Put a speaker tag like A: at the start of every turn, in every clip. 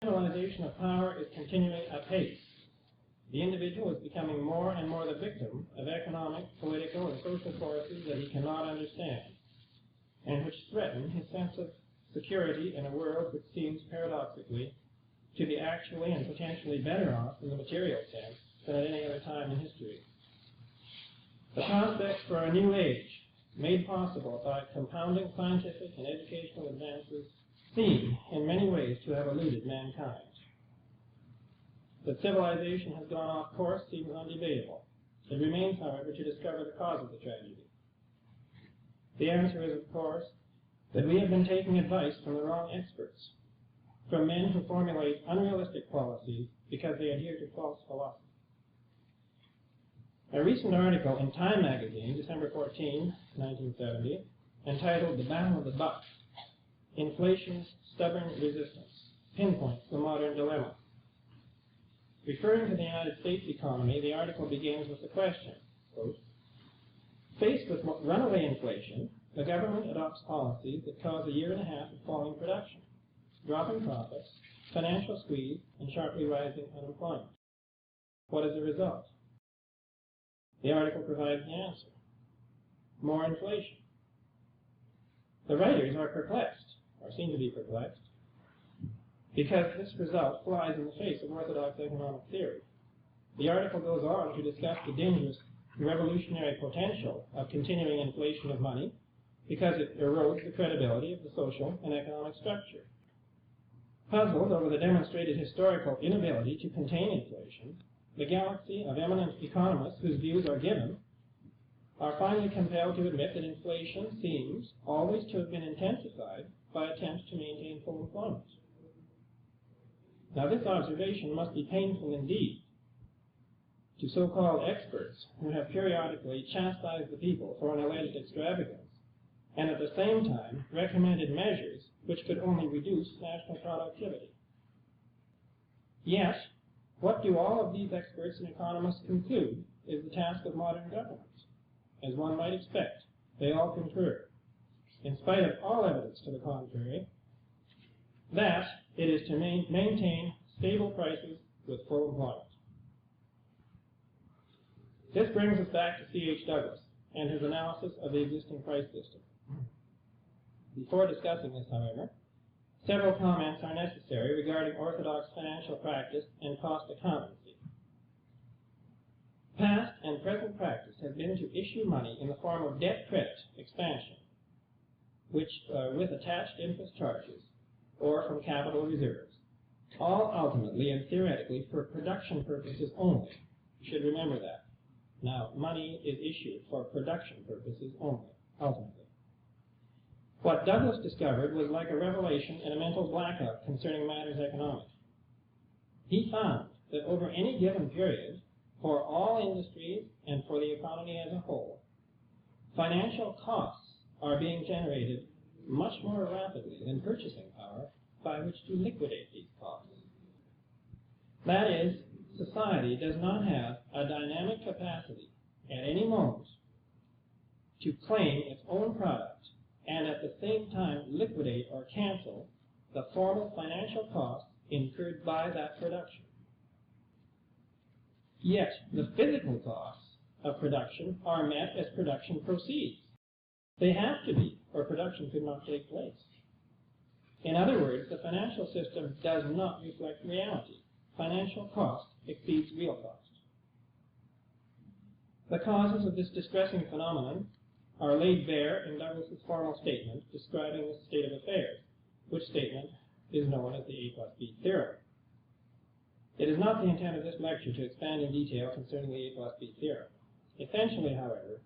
A: Centralization of power is continuing apace. The individual is becoming more and more the victim of economic, political, and social forces that he cannot understand, and which threaten his sense of security in a world which seems paradoxically to be actually and potentially better off in the material sense than at any other time in history. The prospects for a new age, made possible by compounding scientific and educational advances, seem in many ways to have eluded mankind. That civilization has gone off course seems undebatable. It remains, however, to discover the cause of the tragedy. The answer is, of course, that we have been taking advice from the wrong experts, from men who formulate unrealistic policies because they adhere to false philosophy. A recent article in Time magazine, December 14, 1970, entitled "The Battle of the Buck: Inflation's Stubborn Resistance," pinpoints the modern dilemma. Referring to the United States economy, the article begins with the question, quote, "Faced with runaway inflation, the government adopts policies that cause a year and a half of falling production, dropping profits, financial squeeze, and sharply rising unemployment. What is the result?" The article provides the answer: more inflation. The writers are perplexed, or seem to be perplexed, because this result flies in the face of orthodox economic theory. The article goes on to discuss the dangerous revolutionary potential of continuing inflation of money because it erodes the credibility of the social and economic structure. Puzzled over the demonstrated historical inability to contain inflation, the galaxy of eminent economists whose views are given are finally compelled to admit that inflation seems always to have been intensified by attempts to maintain full employment. Now, this observation must be painful indeed to so-called experts who have periodically chastised the people for an alleged extravagance, and at the same time recommended measures which could only reduce national productivity. Yet, what do all of these experts and economists conclude is the task of modern government? As one might expect, they all concur, in spite of all evidence to the contrary, that it is to maintain stable prices with full employment. This brings us back to C.H. Douglas and his analysis of the existing price system. Before discussing this, however, several comments are necessary regarding orthodox financial practice and cost accountancy. Past and present practice has been to issue money in the form of debt credit expansion, which with attached interest charges, or from capital reserves, all ultimately and theoretically for production purposes only. You should remember that. Now, money is issued for production purposes only, ultimately. What Douglas discovered was like a revelation in a mental blackout concerning matters economic. He found that over any given period, for all industries and for the economy as a whole, financial costs are being generated much more rapidly than purchasing power by which to liquidate these costs. That is, society does not have a dynamic capacity at any moment to claim its own product and at the same time liquidate or cancel the formal financial costs incurred by that production. Yet, the physical costs of production are met as production proceeds. They have to be, or production could not take place. In other words, the financial system does not reflect reality. Financial cost exceeds real cost. The causes of this distressing phenomenon are laid bare in Douglas's formal statement describing this state of affairs, which statement is known as the A plus B theorem. It is not the intent of this lecture to expand in detail concerning the A plus B theorem. Essentially, however,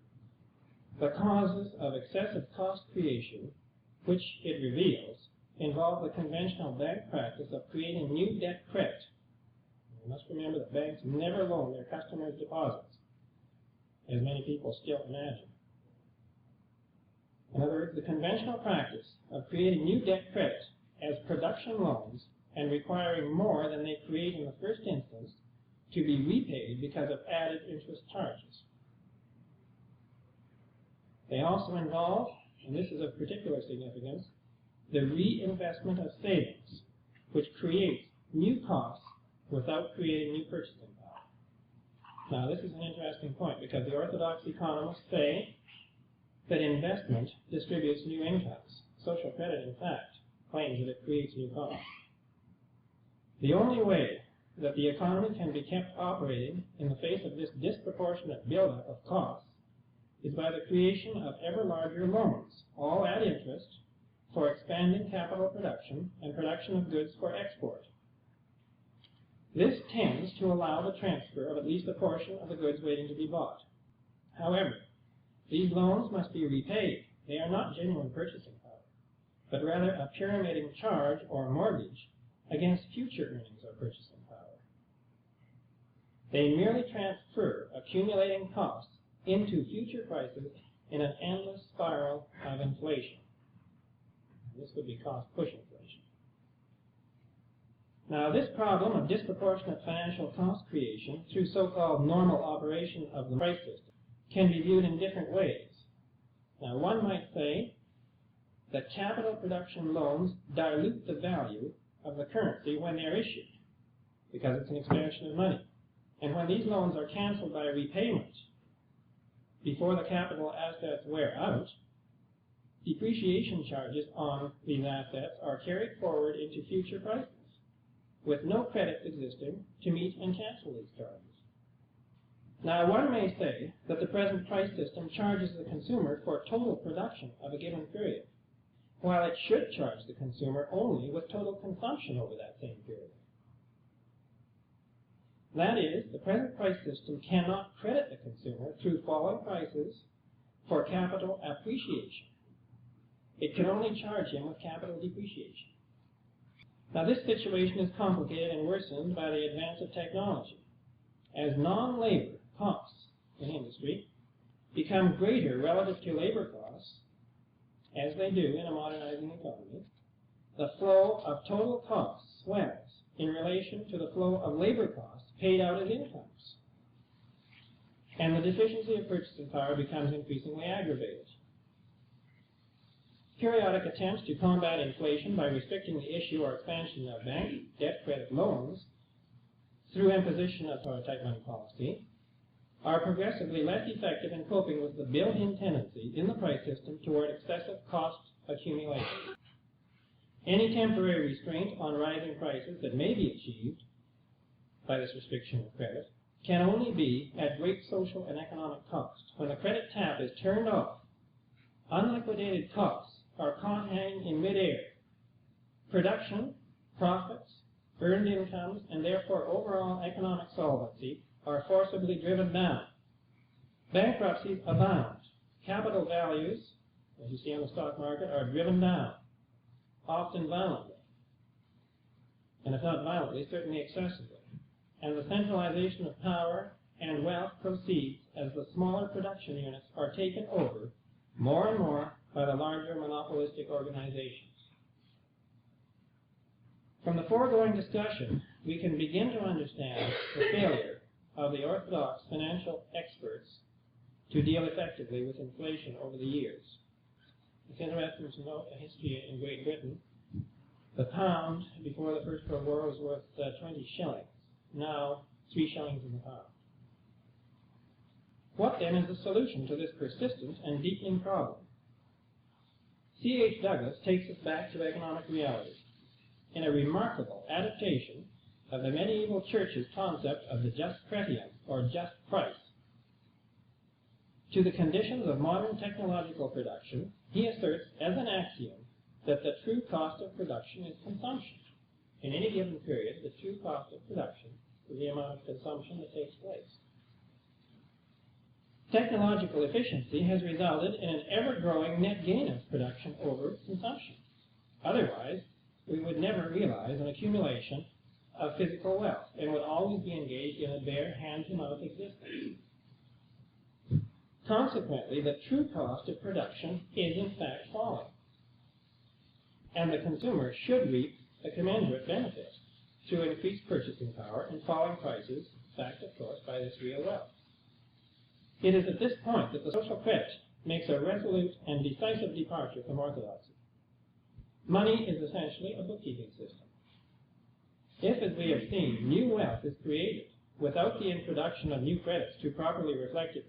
A: the causes of excessive cost creation, which it reveals, involve the conventional bank practice of creating new debt credit. You must remember that banks never loan their customers deposits, as many people still imagine. In other words, the conventional practice of creating new debt credit as production loans and requiring more than they create in the first instance to be repaid because of added interest charges. They also involve, and this is of particular significance, the reinvestment of savings, which creates new costs without creating new purchasing power. Now, this is an interesting point because the orthodox economists say that investment distributes new incomes. Social credit, in fact, claims that it creates new costs. The only way that the economy can be kept operating in the face of this disproportionate buildup of costs is by the creation of ever larger loans, all at interest, for expanding capital production and production of goods for export. This tends to allow the transfer of at least a portion of the goods waiting to be bought. However, these loans must be repaid. They are not genuine purchasing power, but rather a pyramiding charge or mortgage against future earnings or purchasing power. They merely transfer accumulating costs into future prices in an endless spiral of inflation. This would be cost-push inflation. Now, this problem of disproportionate financial cost creation through so-called normal operation of the price system can be viewed in different ways. Now, one might say that capital production loans dilute the value of the currency when they're issued, because it's an expansion of money. And when these loans are canceled by repayment before the capital assets wear out, depreciation charges on these assets are carried forward into future prices, with no credits existing to meet and cancel these charges. Now, one may say that the present price system charges the consumer for total production of a given period, while it should charge the consumer only with total consumption over that same period. That is, the present price system cannot credit the consumer through falling prices for capital appreciation. It can only charge him with capital depreciation. Now, this situation is complicated and worsened by the advance of technology. As non-labor costs in industry become greater relative to labor costs, as they do in a modernizing economy, the flow of total costs swells in relation to the flow of labor costs paid out as incomes. And the deficiency of purchasing power becomes increasingly aggravated. Periodic attempts to combat inflation by restricting the issue or expansion of bank debt credit loans through imposition of tight money policy are progressively less effective in coping with the built-in tendency in the price system toward excessive cost accumulation. Any temporary restraint on rising prices that may be achieved by this restriction of credit can only be at great social and economic cost. When the credit tap is turned off, unliquidated costs are caught hanging in midair. Production, profits, earned incomes, and therefore overall economic solvency are forcibly driven down. Bankruptcies abound. Capital values, as you see on the stock market, are driven down, often violently. And if not violently, certainly excessively. And the centralization of power and wealth proceeds as the smaller production units are taken over more and more by the larger monopolistic organizations. From the foregoing discussion, we can begin to understand the failure of the orthodox financial experts to deal effectively with inflation over the years. It's interesting to note a history in Great Britain. The pound before the First World War was worth 20 shillings. Now, 3 shillings in the pound. What then is the solution to this persistent and deepening problem? C.H. Douglas takes us back to economic reality in a remarkable adaptation of the medieval church's concept of the justcretium, or just price. To the conditions of modern technological production, he asserts as an axiom that the true cost of production is consumption. In any given period, the true cost of production is the amount of consumption that takes place. Technological efficiency has resulted in an ever-growing net gain of production over consumption. Otherwise, we would never realize an accumulation of physical wealth and would always be engaged in a bare hand-to-mouth existence. Consequently, the true cost of production is in fact falling, and the consumer should reap a commensurate benefit through increased purchasing power and falling prices, backed, of course, by this real wealth. It is at this point that the social credit makes a resolute and decisive departure from orthodoxy. Money is essentially a bookkeeping system. If, as we have seen, new wealth is created without the introduction of new credits to properly reflect its